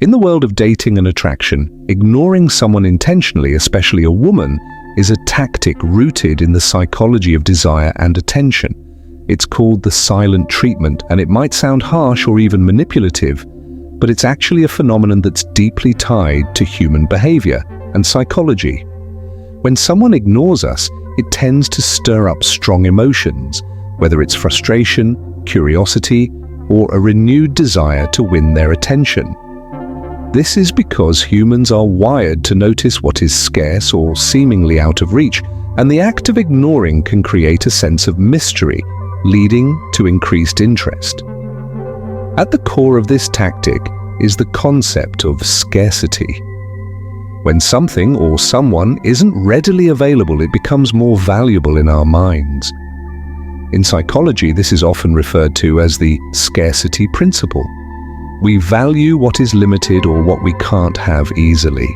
In the world of dating and attraction, ignoring someone intentionally, especially a woman, is a tactic rooted in the psychology of desire and attention. It's called the silent treatment, and it might sound harsh or even manipulative, but it's actually a phenomenon that's deeply tied to human behavior and psychology. When someone ignores us, it tends to stir up strong emotions, whether it's frustration, curiosity, or a renewed desire to win their attention. This is because humans are wired to notice what is scarce or seemingly out of reach, and the act of ignoring can create a sense of mystery, leading to increased interest. At the core of this tactic is the concept of scarcity. When something or someone isn't readily available, it becomes more valuable in our minds. In psychology, this is often referred to as the scarcity principle. We value what is limited or what we can't have easily.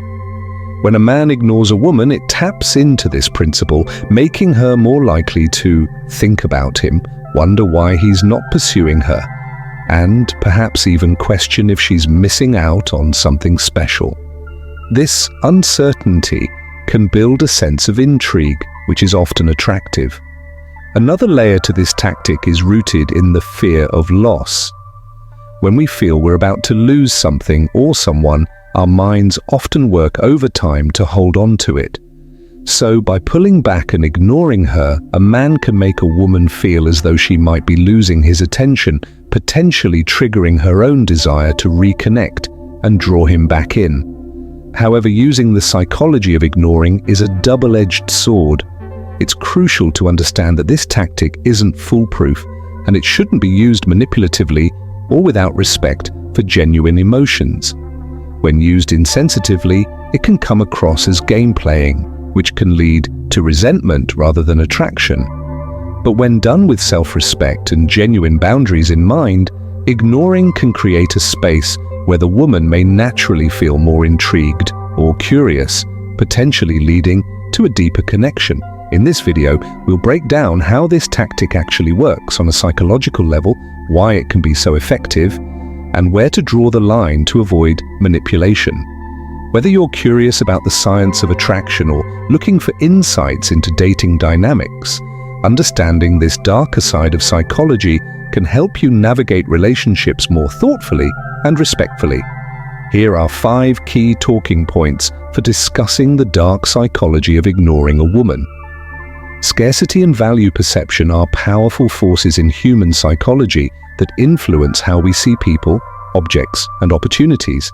When a man ignores a woman, it taps into this principle, making her more likely to think about him, wonder why he's not pursuing her, and perhaps even question if she's missing out on something special. This uncertainty can build a sense of intrigue, which is often attractive. Another layer to this tactic is rooted in the fear of loss. When we feel we're about to lose something or someone, our minds often work overtime to hold on to it. So, by pulling back and ignoring her, a man can make a woman feel as though she might be losing his attention, potentially triggering her own desire to reconnect and draw him back in. However, using the psychology of ignoring is a double-edged sword. It's crucial to understand that this tactic isn't foolproof, and it shouldn't be used manipulatively or without respect for genuine emotions. When used insensitively, it can come across as game playing, which can lead to resentment rather than attraction. But when done with self-respect and genuine boundaries in mind, ignoring can create a space where the woman may naturally feel more intrigued or curious, potentially leading to a deeper connection. In this video, we'll break down how this tactic actually works on a psychological level, why it can be so effective, and where to draw the line to avoid manipulation. Whether you're curious about the science of attraction or looking for insights into dating dynamics, understanding this darker side of psychology can help you navigate relationships more thoughtfully and respectfully. Here are 5 key talking points for discussing the dark psychology of ignoring a woman. Scarcity and value perception are powerful forces in human psychology that influence how we see people, objects, and opportunities.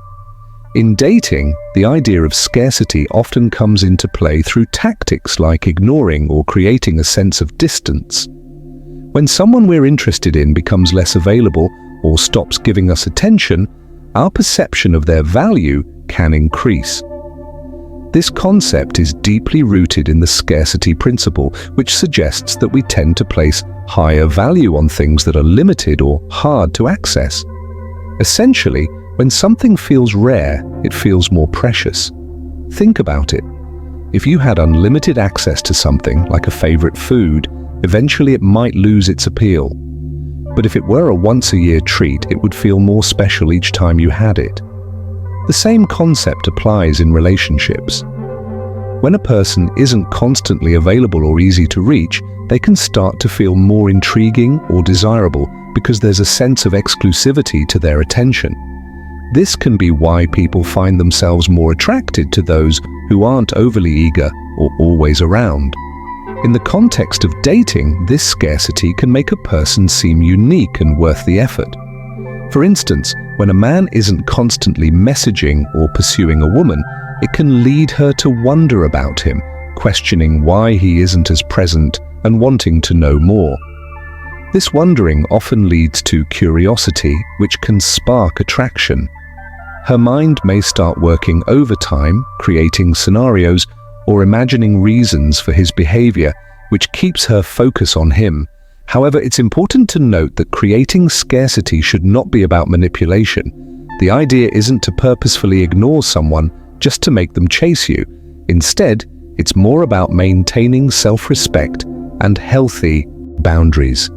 In dating, the idea of scarcity often comes into play through tactics like ignoring or creating a sense of distance. When someone we're interested in becomes less available or stops giving us attention, our perception of their value can increase. This concept is deeply rooted in the scarcity principle, which suggests that we tend to place higher value on things that are limited or hard to access. Essentially, when something feels rare, it feels more precious. Think about it. If you had unlimited access to something, like a favorite food, eventually it might lose its appeal. But if it were a once-a-year treat, it would feel more special each time you had it. The same concept applies in relationships. When a person isn't constantly available or easy to reach, they can start to feel more intriguing or desirable because there's a sense of exclusivity to their attention. This can be why people find themselves more attracted to those who aren't overly eager or always around. In the context of dating, this scarcity can make a person seem unique and worth the effort. For instance, when a man isn't constantly messaging or pursuing a woman, it can lead her to wonder about him, questioning why he isn't as present and wanting to know more. This wondering often leads to curiosity, which can spark attraction. Her mind may start working overtime, creating scenarios or imagining reasons for his behavior, which keeps her focus on him. However, it's important to note that creating scarcity should not be about manipulation. The idea isn't to purposefully ignore someone just to make them chase you. Instead, it's more about maintaining self-respect and healthy boundaries.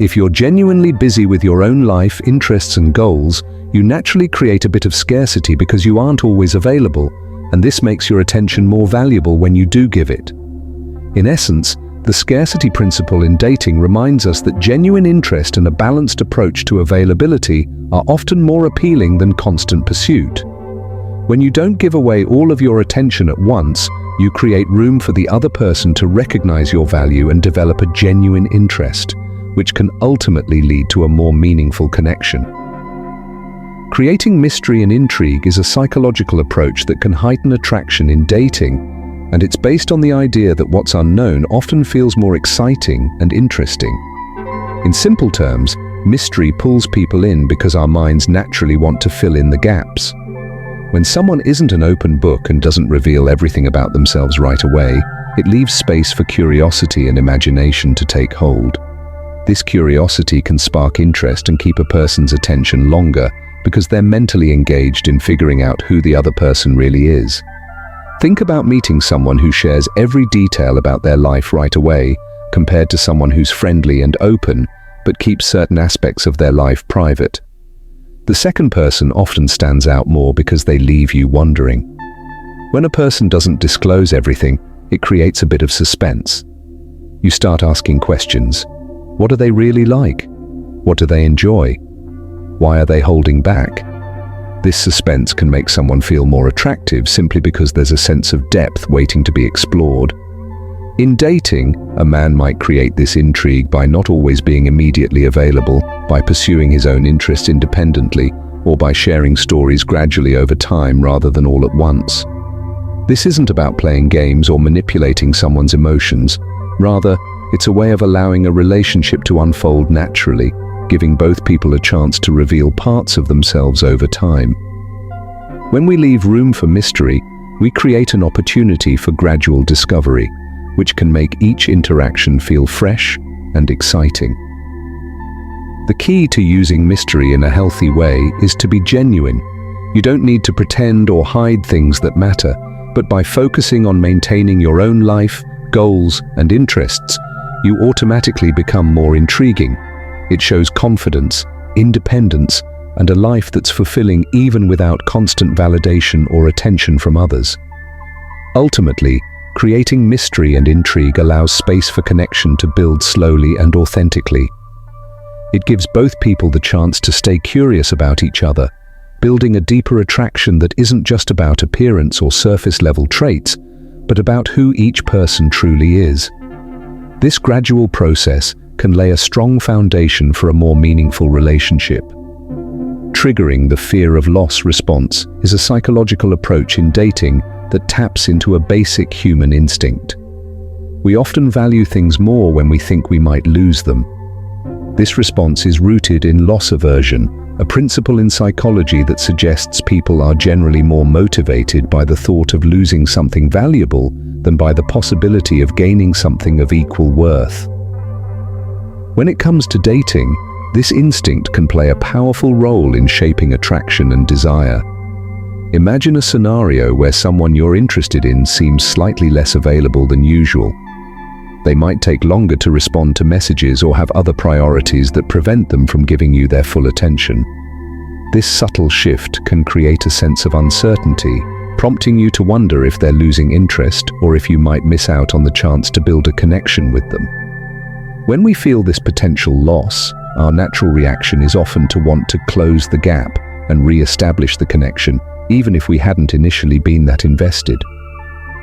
If you're genuinely busy with your own life, interests, and goals, You naturally create a bit of scarcity because you aren't always available, and this makes your attention more valuable when you do give it. In essence, the scarcity principle in dating reminds us that genuine interest and a balanced approach to availability are often more appealing than constant pursuit. When you don't give away all of your attention at once, you create room for the other person to recognize your value and develop a genuine interest, which can ultimately lead to a more meaningful connection. Creating mystery and intrigue is a psychological approach that can heighten attraction in dating, and it's based on the idea that what's unknown often feels more exciting and interesting. In simple terms, mystery pulls people in because our minds naturally want to fill in the gaps. When someone isn't an open book and doesn't reveal everything about themselves right away, it leaves space for curiosity and imagination to take hold. This curiosity can spark interest and keep a person's attention longer because they're mentally engaged in figuring out who the other person really is. Think about meeting someone who shares every detail about their life right away, compared to someone who's friendly and open, but keeps certain aspects of their life private. The second person often stands out more because they leave you wondering. When a person doesn't disclose everything, it creates a bit of suspense. You start asking questions. What are they really like? What do they enjoy? Why are they holding back? This suspense can make someone feel more attractive simply because there's a sense of depth waiting to be explored. In dating, a man might create this intrigue by not always being immediately available, by pursuing his own interest independently, or by sharing stories gradually over time rather than all at once. This isn't about playing games or manipulating someone's emotions. Rather, it's a way of allowing a relationship to unfold naturally, giving both people a chance to reveal parts of themselves over time. When we leave room for mystery, we create an opportunity for gradual discovery, which can make each interaction feel fresh and exciting. The key to using mystery in a healthy way is to be genuine. You don't need to pretend or hide things that matter, but by focusing on maintaining your own life, goals, and interests, you automatically become more intriguing. It shows confidence, independence, and a life that's fulfilling even without constant validation or attention from others. Ultimately, creating mystery and intrigue allows space for connection to build slowly and authentically. It gives both people the chance to stay curious about each other, building a deeper attraction that isn't just about appearance or surface-level traits, but about who each person truly is. This gradual process can lay a strong foundation for a more meaningful relationship. Triggering the fear of loss response is a psychological approach in dating that taps into a basic human instinct. We often value things more when we think we might lose them. This response is rooted in loss aversion, a principle in psychology that suggests people are generally more motivated by the thought of losing something valuable than by the possibility of gaining something of equal worth. When it comes to dating, this instinct can play a powerful role in shaping attraction and desire. Imagine a scenario where someone you're interested in seems slightly less available than usual. They might take longer to respond to messages or have other priorities that prevent them from giving you their full attention. This subtle shift can create a sense of uncertainty, prompting you to wonder if they're losing interest or if you might miss out on the chance to build a connection with them. When we feel this potential loss, our natural reaction is often to want to close the gap and re-establish the connection, even if we hadn't initially been that invested.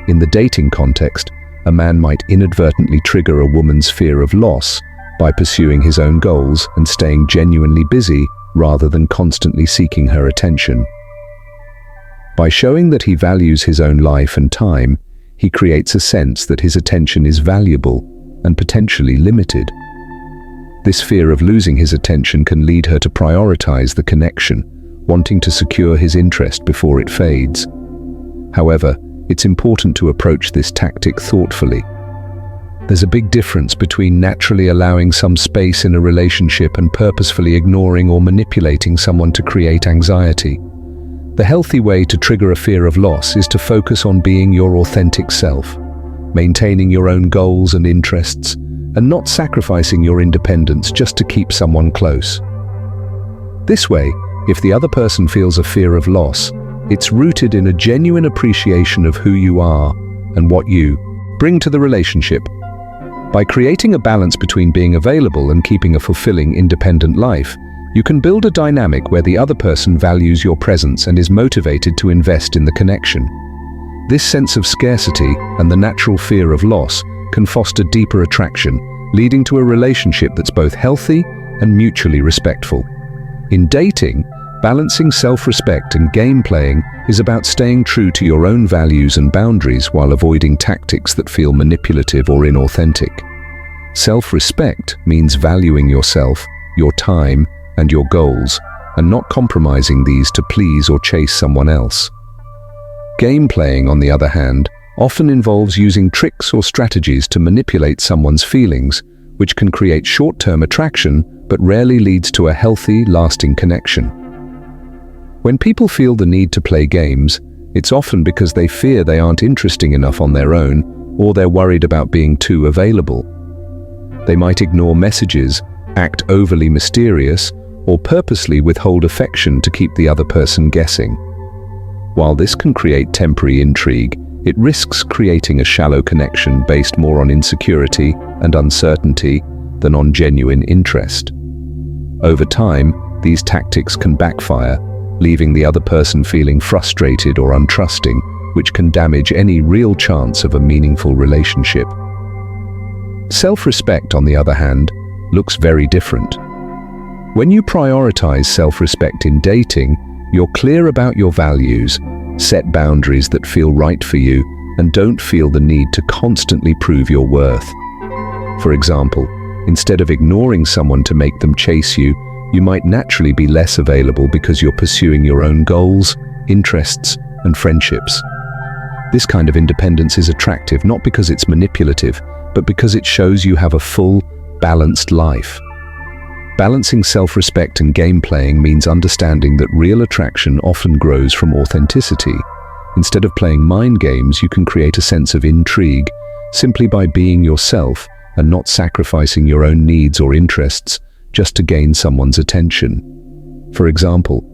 In the dating context, a man might inadvertently trigger a woman's fear of loss by pursuing his own goals and staying genuinely busy rather than constantly seeking her attention. By showing that he values his own life and time, he creates a sense that his attention is valuable and potentially limited. This fear of losing his attention can lead her to prioritize the connection, wanting to secure his interest before it fades. However, it's important to approach this tactic thoughtfully. There's a big difference between naturally allowing some space in a relationship and purposefully ignoring or manipulating someone to create anxiety. The healthy way to trigger a fear of loss is to focus on being your authentic self, maintaining your own goals and interests, and not sacrificing your independence just to keep someone close. This way, If the other person feels a fear of loss, it's rooted in a genuine appreciation of who you are and what you bring to the relationship. By creating a balance between being available and keeping a fulfilling, independent life, you can build a dynamic where the other person values your presence and is motivated to invest in the connection. This sense of scarcity and the natural fear of loss can foster deeper attraction, leading to a relationship that's both healthy and mutually respectful. In dating, balancing self-respect and game playing is about staying true to your own values and boundaries while avoiding tactics that feel manipulative or inauthentic. Self-respect means valuing yourself, your time, and your goals, and not compromising these to please or chase someone else. Game playing, on the other hand, often involves using tricks or strategies to manipulate someone's feelings, which can create short-term attraction but rarely leads to a healthy, lasting connection. When people feel the need to play games, it's often because they fear they aren't interesting enough on their own, or they're worried about being too available. They might ignore messages, act overly mysterious, or purposely withhold affection to keep the other person guessing. While this can create temporary intrigue, it risks creating a shallow connection based more on insecurity and uncertainty than on genuine interest. Over time, these tactics can backfire, leaving the other person feeling frustrated or untrusting, which can damage any real chance of a meaningful relationship. Self-respect, on the other hand, looks very different. When you prioritize self-respect in dating, you're clear about your values, set boundaries that feel right for you, and don't feel the need to constantly prove your worth. For example, instead of ignoring someone to make them chase you, you might naturally be less available because you're pursuing your own goals, interests, and friendships. This kind of independence is attractive not because it's manipulative, but because it shows you have a full, balanced life. Balancing self-respect and game playing means understanding that real attraction often grows from authenticity. Instead of playing mind games, you can create a sense of intrigue simply by being yourself and not sacrificing your own needs or interests just to gain someone's attention. For example,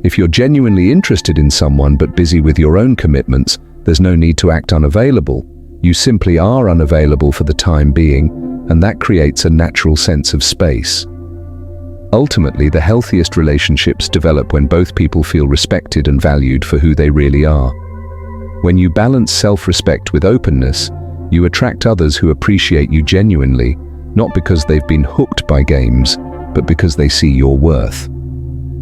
if you're genuinely interested in someone but busy with your own commitments, there's no need to act unavailable. You simply are unavailable for the time being, and that creates a natural sense of space. Ultimately, the healthiest relationships develop when both people feel respected and valued for who they really are. When you balance self-respect with openness, you attract others who appreciate you genuinely, not because they've been hooked by games, but because they see your worth.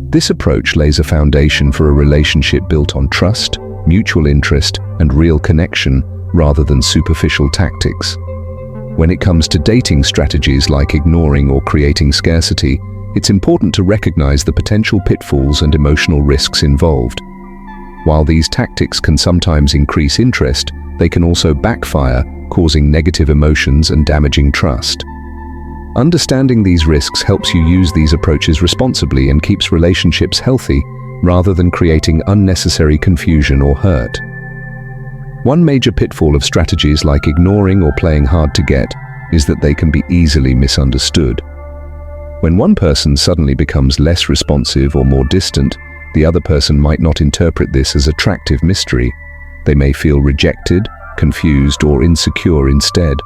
This approach lays a foundation for a relationship built on trust, mutual interest, and real connection, rather than superficial tactics. When it comes to dating strategies like ignoring or creating scarcity, it's important to recognize the potential pitfalls and emotional risks involved. While these tactics can sometimes increase interest, they can also backfire, causing negative emotions and damaging trust. Understanding these risks helps you use these approaches responsibly and keeps relationships healthy, rather than creating unnecessary confusion or hurt. One major pitfall of strategies like ignoring or playing hard to get is that they can be easily misunderstood. When one person suddenly becomes less responsive or more distant, the other person might not interpret this as attractive mystery. They may feel rejected, confused, or insecure instead.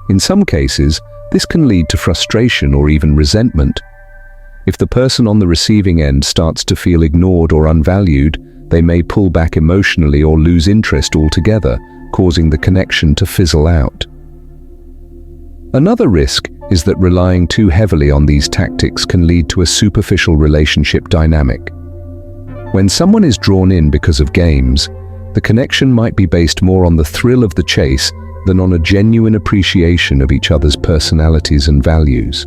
In some cases, this can lead to frustration or even resentment. If the person on the receiving end starts to feel ignored or unvalued, they may pull back emotionally or lose interest altogether, causing the connection to fizzle out. Another risk is that relying too heavily on these tactics can lead to a superficial relationship dynamic. When someone is drawn in because of games, the connection might be based more on the thrill of the chase than on a genuine appreciation of each other's personalities and values.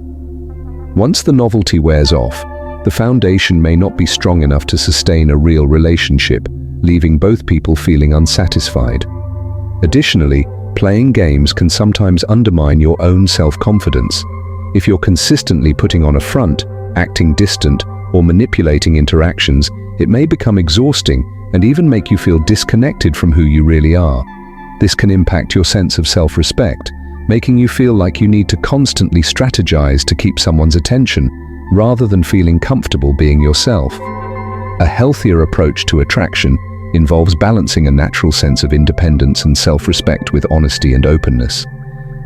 Once the novelty wears off, the foundation may not be strong enough to sustain a real relationship, leaving both people feeling unsatisfied. Additionally, playing games can sometimes undermine your own self-confidence. If you're consistently putting on a front, acting distant, or manipulating interactions, it may become exhausting and even make you feel disconnected from who you really are. This can impact your sense of self-respect, making you feel like you need to constantly strategize to keep someone's attention, rather than feeling comfortable being yourself. A healthier approach to attraction involves balancing a natural sense of independence and self-respect with honesty and openness.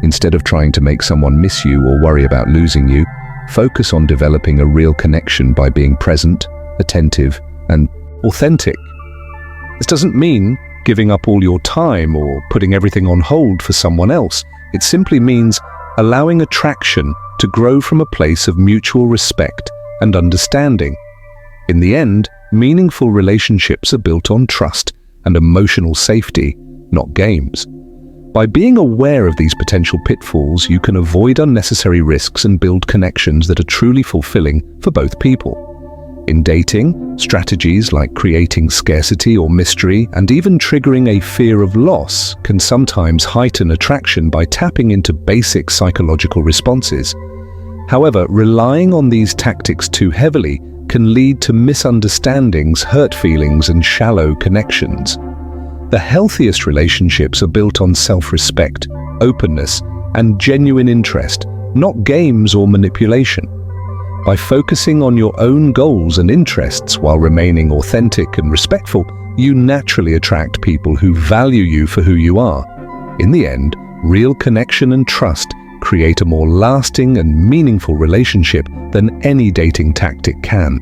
Instead of trying to make someone miss you or worry about losing you, focus on developing a real connection by being present, attentive, and authentic. This doesn't mean giving up all your time or putting everything on hold for someone else. It simply means allowing attraction to grow from a place of mutual respect and understanding. In the end, meaningful relationships are built on trust and emotional safety, not games. By being aware of these potential pitfalls, you can avoid unnecessary risks and build connections that are truly fulfilling for both people. In dating, strategies like creating scarcity or mystery and even triggering a fear of loss can sometimes heighten attraction by tapping into basic psychological responses. However, relying on these tactics too heavily can lead to misunderstandings, hurt feelings, and shallow connections. The healthiest relationships are built on self-respect, openness, and genuine interest, not games or manipulation. By focusing on your own goals and interests while remaining authentic and respectful, you naturally attract people who value you for who you are. In the end, real connection and trust create a more lasting and meaningful relationship than any dating tactic can.